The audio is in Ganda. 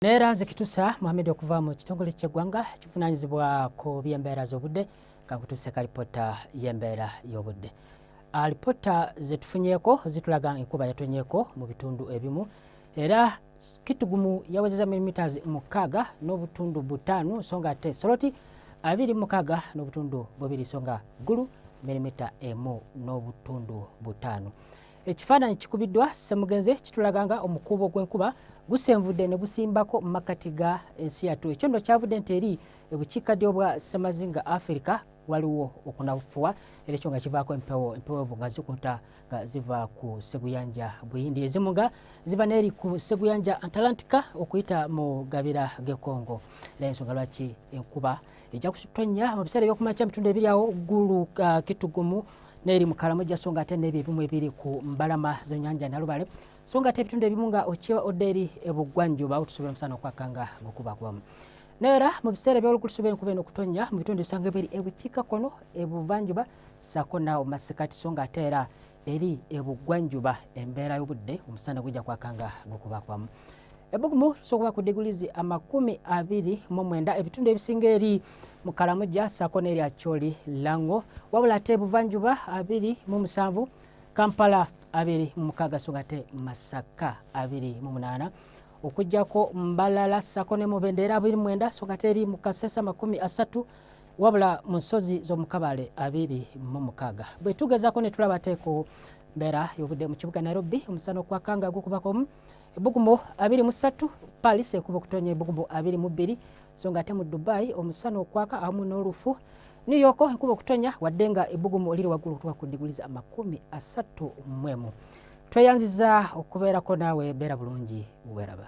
Neera zikitusa Mohamed okuva mu kitongole ky'eggwanga kivunaanyizibwa ku by'embeera z'obudde kankutuse kalipota y'embeera y'obudde. Alipota zetufunyeeko zitulaga enkuba yatonyeeko mu bitundu ebimu era kitugumu yawezeza millimeters 6.5 songa ate Soroti 26 n'obutundu 2 songa Gulu millimeter 1.5. Ekifaananyi kikubiddwa Ssemugenze kitulaganga omukuubo gw'enkuba gusenvudde ne gusimbako mu makkati ga ensi yattu. Ekyo nno kyavudde nti eri ebukiikaddyo bwa Ssemazinga Africa waliwo okunafuwa era ekyo nga kivaako empewo nga zikunta nga ziva ku Seguyanja Buyindi, ezimu nga ziva n'eri ku Seguyanja Atlantika okuyita mu gabira g'e Congo. Era ensonga lwaki enkuba ejja kutonnya mu biseera by'okumakya bitundu ebiri awo Gulu, Kitugumu n'eri mu Karamoja so nga ate n'ebyo ebimu ebiri ku mbalama z'ennyanja Nalubale so nga ate ebitundu ebimu nga okyewa odde eri ebugwanjuba otusobola omusana okwakanga gukubakubamu. Neera mu biseera by'olukusuba enkuba eno okutonnya mu bitundu ebisanga ebiri ebukiikakkono, ebuvanjuba ssaako naawo masekati so nga ate era eri ebugwanjuba embeera y'obudde omusana gujja kwakanga gukubakubamu. Ebbugumu tusobola ku digurizi 29 ebitundu ebisinga eri mu Karamoja ssaako n'eri Acholi Lango, wabula ate ebuvanjuba 27, Kampala 26 so nga ate Masaka 28, okuggyako Mbalala ssaako ne Mubende 29 so nga ate eri mu Kasesa 30, wabula mu nsozi z'omukabale 26. Bwe tugezaako ne tulaba ate ku mbeera y'obudde mu kibuga Nairobi omusana okwakanga gukubakomu ebbugumu 23, Paris ekuba okutonya ebbugumu 22 so nga ate mu Dubai omusana okwaka awamu n'olufu, New York enkuba okutonya wadde nga ebbugumu liri waggulu okutuuka ku digurizi 31. Tweyanziza okubeerako naawe beera bulungi weraba.